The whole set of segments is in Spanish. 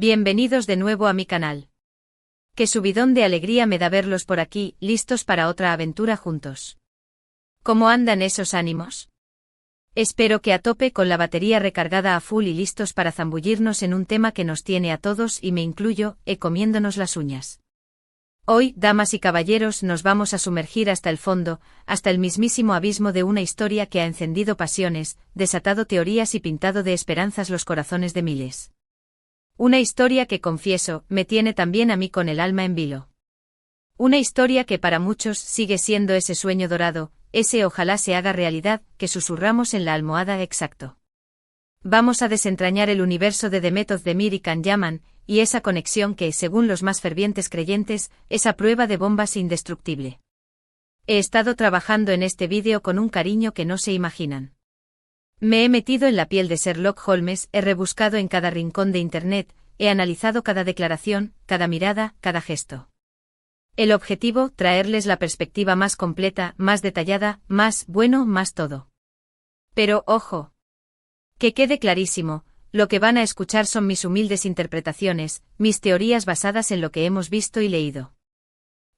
Bienvenidos de nuevo a mi canal. Qué subidón de alegría me da verlos por aquí, listos para otra aventura juntos. ¿Cómo andan esos ánimos? Espero que a tope, con la batería recargada a full y listos para zambullirnos en un tema que nos tiene a todos, y me incluyo, comiéndonos las uñas. Hoy, damas y caballeros, nos vamos a sumergir hasta el fondo, hasta el mismísimo abismo de una historia que ha encendido pasiones, desatado teorías y pintado de esperanzas los corazones de miles. Una historia que, confieso, me tiene también a mí con el alma en vilo. Una historia que para muchos sigue siendo ese sueño dorado, ese ojalá se haga realidad, que susurramos en la almohada exacto. Vamos a desentrañar el universo de The Method de Mir y Can Yaman, y esa conexión que, según los más fervientes creyentes, es a prueba de bombas indestructible. He estado trabajando en este vídeo con un cariño que no se imaginan. Me he metido en la piel de Sherlock Holmes, he rebuscado en cada rincón de Internet, he analizado cada declaración, cada mirada, cada gesto. El objetivo, traerles la perspectiva más completa, más detallada, más bueno, más todo. Pero, ojo. Que quede clarísimo, lo que van a escuchar son mis humildes interpretaciones, mis teorías basadas en lo que hemos visto y leído.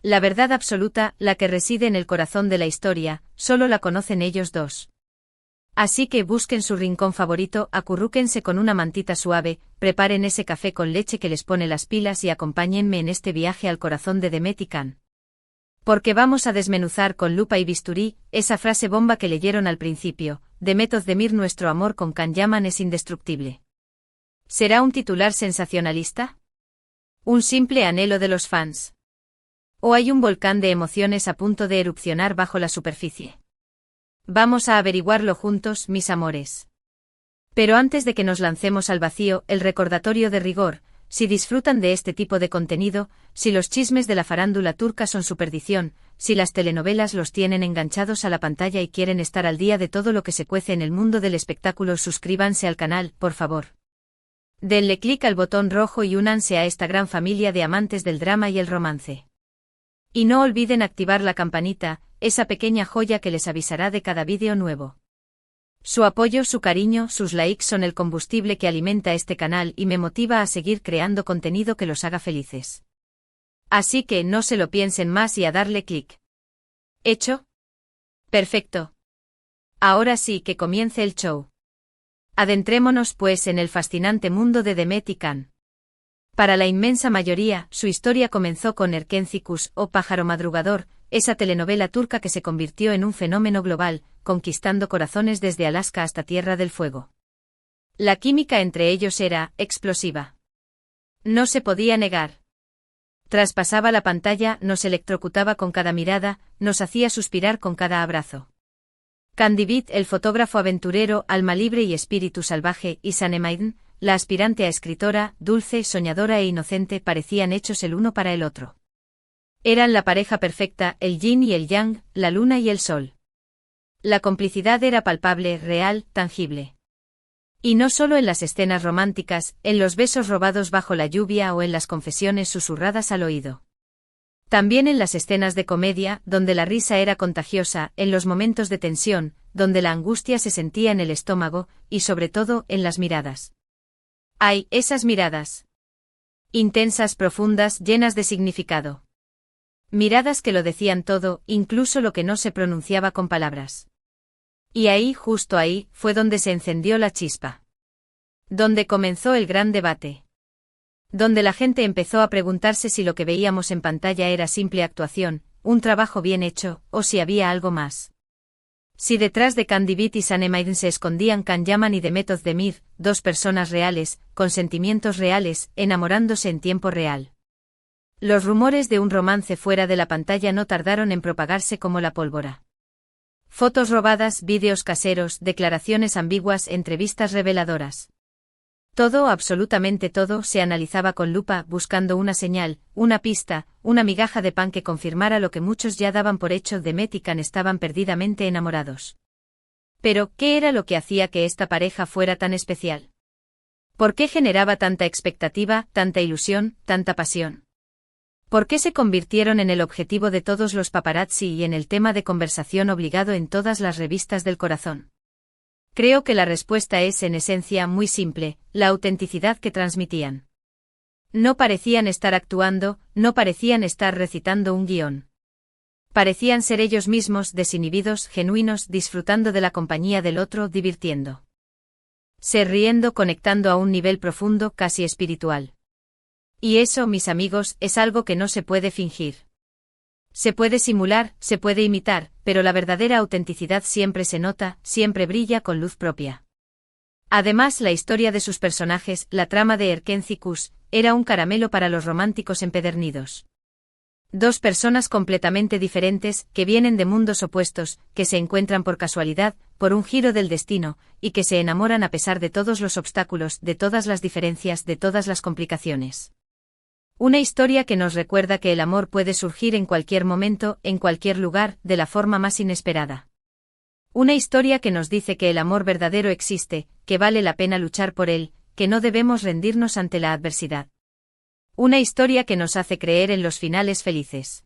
La verdad absoluta, la que reside en el corazón de la historia, solo la conocen ellos dos. Así que busquen su rincón favorito, acurrúquense con una mantita suave, preparen ese café con leche que les pone las pilas y acompáñenme en este viaje al corazón de Demet y Can. Porque vamos a desmenuzar con lupa y bisturí esa frase bomba que leyeron al principio: The Method de Mir, nuestro amor con Can Yaman es indestructible. ¿Será un titular sensacionalista? ¿Un simple anhelo de los fans? ¿O hay un volcán de emociones a punto de erupcionar bajo la superficie? Vamos a averiguarlo juntos, mis amores. Pero antes de que nos lancemos al vacío, el recordatorio de rigor: si disfrutan de este tipo de contenido, si los chismes de la farándula turca son su perdición, si las telenovelas los tienen enganchados a la pantalla y quieren estar al día de todo lo que se cuece en el mundo del espectáculo, suscríbanse al canal, por favor. Denle clic al botón rojo y únanse a esta gran familia de amantes del drama y el romance. Y no olviden activar la campanita, esa pequeña joya que les avisará de cada vídeo nuevo. Su apoyo, su cariño, sus likes son el combustible que alimenta este canal y me motiva a seguir creando contenido que los haga felices. Así que no se lo piensen más y a darle clic. ¿Hecho? Perfecto. Ahora sí, que comience el show. Adentrémonos pues en el fascinante mundo de Demet y Can. Para la inmensa mayoría, su historia comenzó con Erkencikus, o Pájaro Madrugador, esa telenovela turca que se convirtió en un fenómeno global, conquistando corazones desde Alaska hasta Tierra del Fuego. La química entre ellos era explosiva. No se podía negar. Traspasaba la pantalla, nos electrocutaba con cada mirada, nos hacía suspirar con cada abrazo. Candivit, el fotógrafo aventurero, alma libre y espíritu salvaje, y Sanemaiden, la aspirante a escritora, dulce, soñadora e inocente, parecían hechos el uno para el otro. Eran la pareja perfecta, el yin y el yang, la luna y el sol. La complicidad era palpable, real, tangible. Y no solo en las escenas románticas, en los besos robados bajo la lluvia o en las confesiones susurradas al oído. También en las escenas de comedia, donde la risa era contagiosa, en los momentos de tensión, donde la angustia se sentía en el estómago, y sobre todo, en las miradas. ¡Ay, esas miradas! Intensas, profundas, llenas de significado. Miradas que lo decían todo, incluso lo que no se pronunciaba con palabras. Y ahí, justo ahí, fue donde se encendió la chispa. Donde comenzó el gran debate. Donde la gente empezó a preguntarse si lo que veíamos en pantalla era simple actuación, un trabajo bien hecho, o si había algo más. Si detrás de Candivit y Sanemaiden se escondían Can Yaman y The Method de Mir, dos personas reales, con sentimientos reales, enamorándose en tiempo real. Los rumores de un romance fuera de la pantalla no tardaron en propagarse como la pólvora. Fotos robadas, vídeos caseros, declaraciones ambiguas, entrevistas reveladoras. Todo, absolutamente todo, se analizaba con lupa, buscando una señal, una pista, una migaja de pan que confirmara lo que muchos ya daban por hecho: Demet y Can estaban perdidamente enamorados. Pero, ¿qué era lo que hacía que esta pareja fuera tan especial? ¿Por qué generaba tanta expectativa, tanta ilusión, tanta pasión? ¿Por qué se convirtieron en el objetivo de todos los paparazzi y en el tema de conversación obligado en todas las revistas del corazón? Creo que la respuesta es, en esencia, muy simple: la autenticidad que transmitían. No parecían estar actuando, no parecían estar recitando un guión. Parecían ser ellos mismos, desinhibidos, genuinos, disfrutando de la compañía del otro, divirtiendo. Se riendo, conectando a un nivel profundo, casi espiritual. Y eso, mis amigos, es algo que no se puede fingir. Se puede simular, se puede imitar, pero la verdadera autenticidad siempre se nota, siempre brilla con luz propia. Además, la historia de sus personajes, la trama de Erkencicus, era un caramelo para los románticos empedernidos. Dos personas completamente diferentes, que vienen de mundos opuestos, que se encuentran por casualidad, por un giro del destino, y que se enamoran a pesar de todos los obstáculos, de todas las diferencias, de todas las complicaciones. Una historia que nos recuerda que el amor puede surgir en cualquier momento, en cualquier lugar, de la forma más inesperada. Una historia que nos dice que el amor verdadero existe, que vale la pena luchar por él, que no debemos rendirnos ante la adversidad. Una historia que nos hace creer en los finales felices.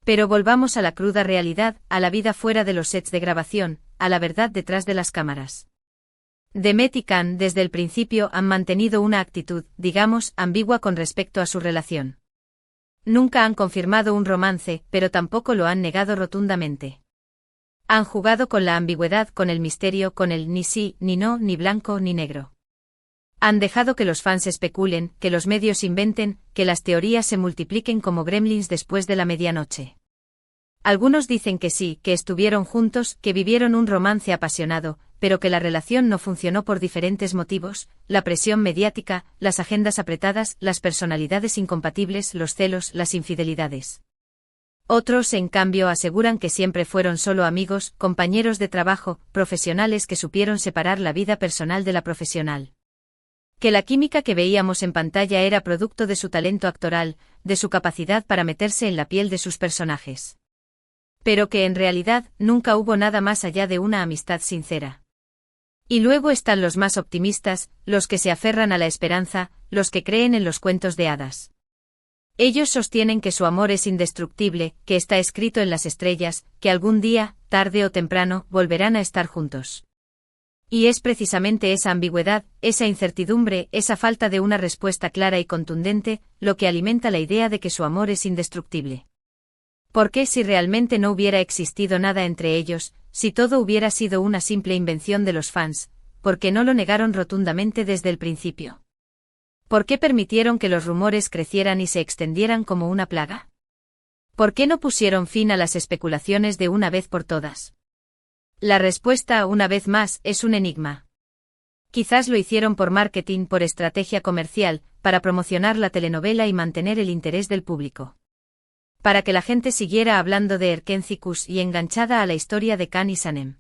Pero volvamos a la cruda realidad, a la vida fuera de los sets de grabación, a la verdad detrás de las cámaras. Demet y Can desde el principio han mantenido una actitud, digamos, ambigua con respecto a su relación. Nunca han confirmado un romance, pero tampoco lo han negado rotundamente. Han jugado con la ambigüedad, con el misterio, con el ni sí, ni no, ni blanco, ni negro. Han dejado que los fans especulen, que los medios inventen, que las teorías se multipliquen como gremlins después de la medianoche. Algunos dicen que sí, que estuvieron juntos, que vivieron un romance apasionado, pero que la relación no funcionó por diferentes motivos: la presión mediática, las agendas apretadas, las personalidades incompatibles, los celos, las infidelidades. Otros, en cambio, aseguran que siempre fueron solo amigos, compañeros de trabajo, profesionales que supieron separar la vida personal de la profesional. Que la química que veíamos en pantalla era producto de su talento actoral, de su capacidad para meterse en la piel de sus personajes. Pero que en realidad nunca hubo nada más allá de una amistad sincera. Y luego están los más optimistas, los que se aferran a la esperanza, los que creen en los cuentos de hadas. Ellos sostienen que su amor es indestructible, que está escrito en las estrellas, que algún día, tarde o temprano, volverán a estar juntos. Y es precisamente esa ambigüedad, esa incertidumbre, esa falta de una respuesta clara y contundente, lo que alimenta la idea de que su amor es indestructible. ¿Por qué, si realmente no hubiera existido nada entre ellos, si todo hubiera sido una simple invención de los fans, por qué no lo negaron rotundamente desde el principio? ¿Por qué permitieron que los rumores crecieran y se extendieran como una plaga? ¿Por qué no pusieron fin a las especulaciones de una vez por todas? La respuesta, una vez más, es un enigma. Quizás lo hicieron por marketing, por estrategia comercial, para promocionar la telenovela y mantener el interés del público. Para que la gente siguiera hablando de Erkencicus y enganchada a la historia de Can y Sanem.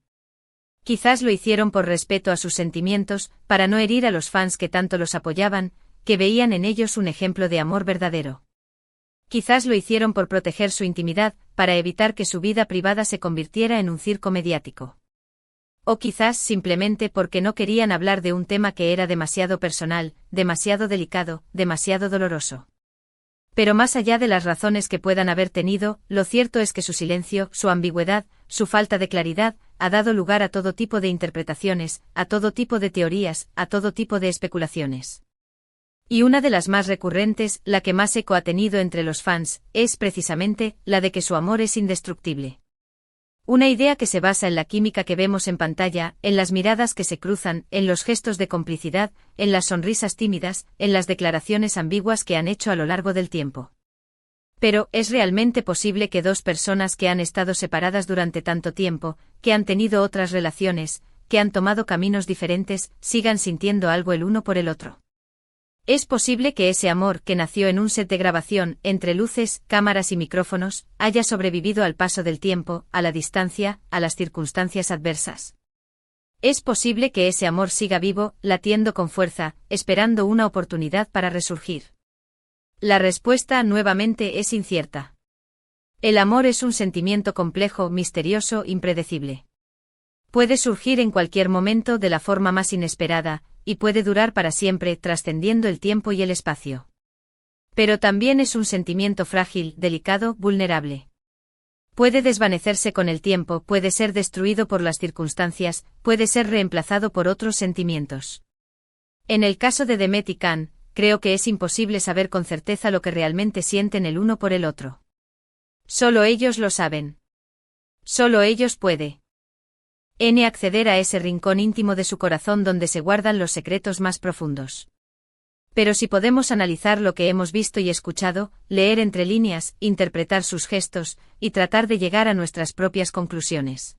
Quizás lo hicieron por respeto a sus sentimientos, para no herir a los fans que tanto los apoyaban, que veían en ellos un ejemplo de amor verdadero. Quizás lo hicieron por proteger su intimidad, para evitar que su vida privada se convirtiera en un circo mediático. O quizás simplemente porque no querían hablar de un tema que era demasiado personal, demasiado delicado, demasiado doloroso. Pero más allá de las razones que puedan haber tenido, lo cierto es que su silencio, su ambigüedad, su falta de claridad, ha dado lugar a todo tipo de interpretaciones, a todo tipo de teorías, a todo tipo de especulaciones. Y una de las más recurrentes, la que más eco ha tenido entre los fans, es precisamente la de que su amor es indestructible. Una idea que se basa en la química que vemos en pantalla, en las miradas que se cruzan, en los gestos de complicidad, en las sonrisas tímidas, en las declaraciones ambiguas que han hecho a lo largo del tiempo. Pero, ¿es realmente posible que dos personas que han estado separadas durante tanto tiempo, que han tenido otras relaciones, que han tomado caminos diferentes, sigan sintiendo algo el uno por el otro? ¿Es posible que ese amor que nació en un set de grabación, entre luces, cámaras y micrófonos, haya sobrevivido al paso del tiempo, a la distancia, a las circunstancias adversas? ¿Es posible que ese amor siga vivo, latiendo con fuerza, esperando una oportunidad para resurgir? La respuesta nuevamente es incierta. El amor es un sentimiento complejo, misterioso, impredecible. Puede surgir en cualquier momento de la forma más inesperada, y puede durar para siempre, trascendiendo el tiempo y el espacio. Pero también es un sentimiento frágil, delicado, vulnerable. Puede desvanecerse con el tiempo, puede ser destruido por las circunstancias, puede ser reemplazado por otros sentimientos. En el caso de Demet y Can, creo que es imposible saber con certeza lo que realmente sienten el uno por el otro. Solo ellos lo saben. Solo ellos pueden acceder a ese rincón íntimo de su corazón donde se guardan los secretos más profundos. Pero si podemos analizar lo que hemos visto y escuchado, leer entre líneas, interpretar sus gestos, y tratar de llegar a nuestras propias conclusiones.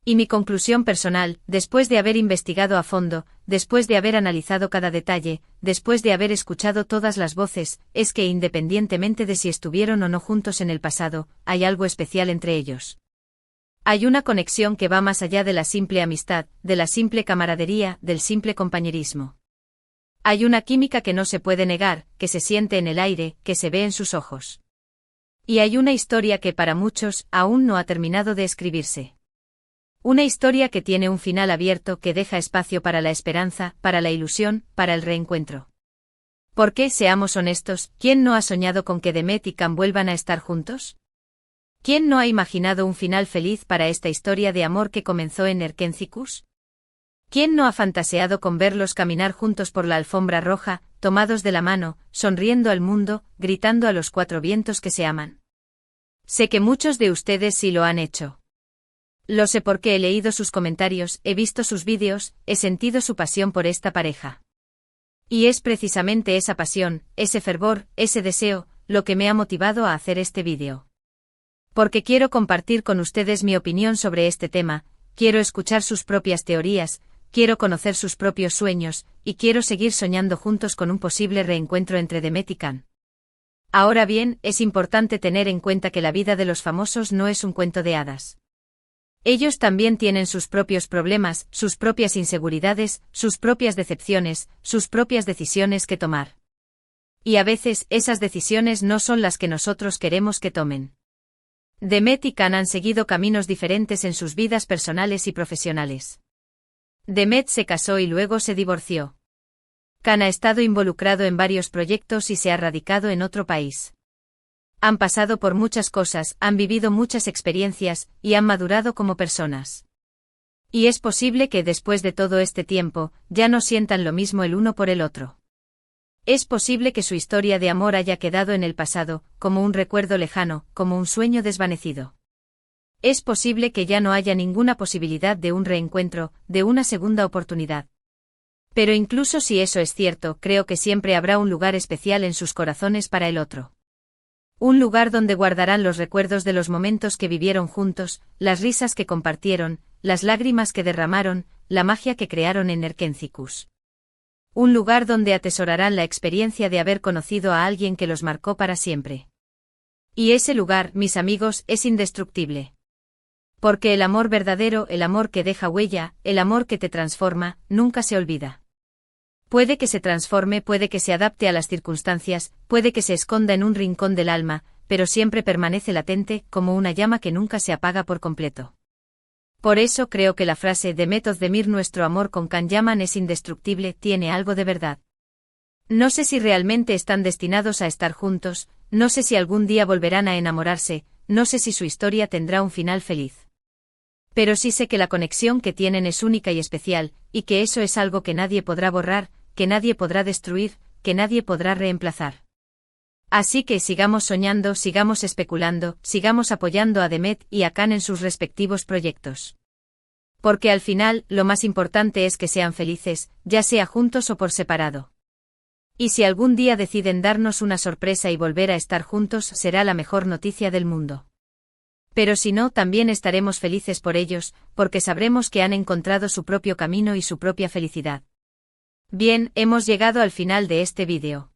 Y mi conclusión personal, después de haber investigado a fondo, después de haber analizado cada detalle, después de haber escuchado todas las voces, es que independientemente de si estuvieron o no juntos en el pasado, hay algo especial entre ellos. Hay una conexión que va más allá de la simple amistad, de la simple camaradería, del simple compañerismo. Hay una química que no se puede negar, que se siente en el aire, que se ve en sus ojos. Y hay una historia que para muchos aún no ha terminado de escribirse. Una historia que tiene un final abierto que deja espacio para la esperanza, para la ilusión, para el reencuentro. Porque, seamos honestos, ¿quién no ha soñado con que Demet y Can vuelvan a estar juntos? ¿Quién no ha imaginado un final feliz para esta historia de amor que comenzó en Erkencikus? ¿Quién no ha fantaseado con verlos caminar juntos por la alfombra roja, tomados de la mano, sonriendo al mundo, gritando a los cuatro vientos que se aman? Sé que muchos de ustedes sí lo han hecho. Lo sé porque he leído sus comentarios, he visto sus vídeos, he sentido su pasión por esta pareja. Y es precisamente esa pasión, ese fervor, ese deseo, lo que me ha motivado a hacer este vídeo. Porque quiero compartir con ustedes mi opinión sobre este tema, quiero escuchar sus propias teorías, quiero conocer sus propios sueños, y quiero seguir soñando juntos con un posible reencuentro entre Demet y Can. Ahora bien, es importante tener en cuenta que la vida de los famosos no es un cuento de hadas. Ellos también tienen sus propios problemas, sus propias inseguridades, sus propias decepciones, sus propias decisiones que tomar. Y a veces, esas decisiones no son las que nosotros queremos que tomen. Demet y Can han seguido caminos diferentes en sus vidas personales y profesionales. Demet se casó y luego se divorció. Can ha estado involucrado en varios proyectos y se ha radicado en otro país. Han pasado por muchas cosas, han vivido muchas experiencias, y han madurado como personas. Y es posible que después de todo este tiempo, ya no sientan lo mismo el uno por el otro. Es posible que su historia de amor haya quedado en el pasado, como un recuerdo lejano, como un sueño desvanecido. Es posible que ya no haya ninguna posibilidad de un reencuentro, de una segunda oportunidad. Pero incluso si eso es cierto, creo que siempre habrá un lugar especial en sus corazones para el otro. Un lugar donde guardarán los recuerdos de los momentos que vivieron juntos, las risas que compartieron, las lágrimas que derramaron, la magia que crearon en Erkencikus. Un lugar donde atesorarán la experiencia de haber conocido a alguien que los marcó para siempre. Y ese lugar, mis amigos, es indestructible. Porque el amor verdadero, el amor que deja huella, el amor que te transforma, nunca se olvida. Puede que se transforme, puede que se adapte a las circunstancias, puede que se esconda en un rincón del alma, pero siempre permanece latente, como una llama que nunca se apaga por completo. Por eso creo que la frase Demet Özdemir nuestro amor con Can Yaman es indestructible, tiene algo de verdad. No sé si realmente están destinados a estar juntos, no sé si algún día volverán a enamorarse, no sé si su historia tendrá un final feliz. Pero sí sé que la conexión que tienen es única y especial, y que eso es algo que nadie podrá borrar, que nadie podrá destruir, que nadie podrá reemplazar. Así que sigamos soñando, sigamos especulando, sigamos apoyando a Demet y a Can en sus respectivos proyectos. Porque al final, lo más importante es que sean felices, ya sea juntos o por separado. Y si algún día deciden darnos una sorpresa y volver a estar juntos, será la mejor noticia del mundo. Pero si no, también estaremos felices por ellos, porque sabremos que han encontrado su propio camino y su propia felicidad. Bien, hemos llegado al final de este vídeo.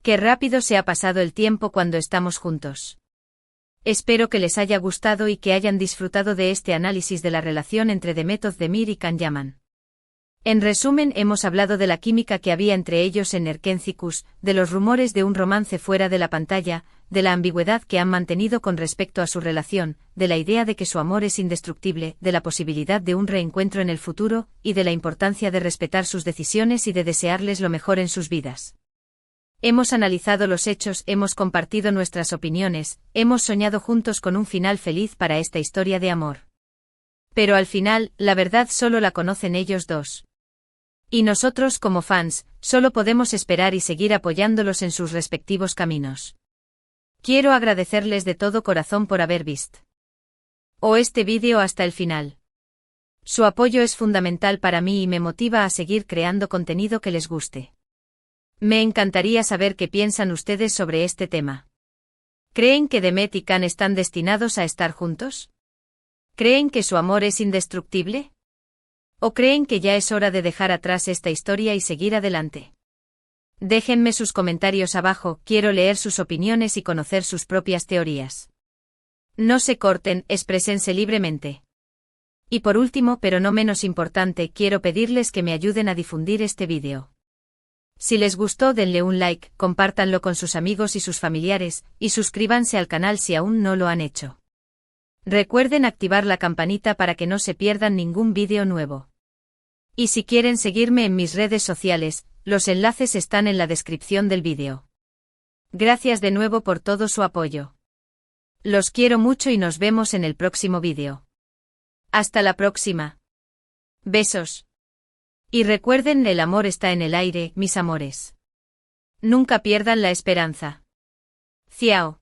Qué rápido se ha pasado el tiempo cuando estamos juntos. Espero que les haya gustado y que hayan disfrutado de este análisis de la relación entre Demet Özdemir y Can Yaman. En resumen, hemos hablado de la química que había entre ellos en Erkencikus, de los rumores de un romance fuera de la pantalla, de la ambigüedad que han mantenido con respecto a su relación, de la idea de que su amor es indestructible, de la posibilidad de un reencuentro en el futuro, y de la importancia de respetar sus decisiones y de desearles lo mejor en sus vidas. Hemos analizado los hechos, hemos compartido nuestras opiniones, hemos soñado juntos con un final feliz para esta historia de amor. Pero al final, la verdad solo la conocen ellos dos. Y nosotros como fans, Solo podemos esperar y seguir apoyándolos en sus respectivos caminos. Quiero agradecerles de todo corazón por haber visto este vídeo hasta el final. Su apoyo es fundamental para mí y me motiva a seguir creando contenido que les guste. Me encantaría saber qué piensan ustedes sobre este tema. ¿Creen que Demet y Can están destinados a estar juntos? ¿Creen que su amor es indestructible? ¿O creen que ya es hora de dejar atrás esta historia y seguir adelante? Déjenme sus comentarios abajo, quiero leer sus opiniones y conocer sus propias teorías. No se corten, exprésense libremente. Y por último, pero no menos importante, quiero pedirles que me ayuden a difundir este vídeo. Si les gustó, denle un like, compártanlo con sus amigos y sus familiares, y suscríbanse al canal si aún no lo han hecho. Recuerden activar la campanita para que no se pierdan ningún vídeo nuevo. Y si quieren seguirme en mis redes sociales, los enlaces están en la descripción del vídeo. Gracias de nuevo por todo su apoyo. Los quiero mucho y nos vemos en el próximo vídeo. Hasta la próxima. Besos. Y recuerden, el amor está en el aire, mis amores. Nunca pierdan la esperanza. Ciao.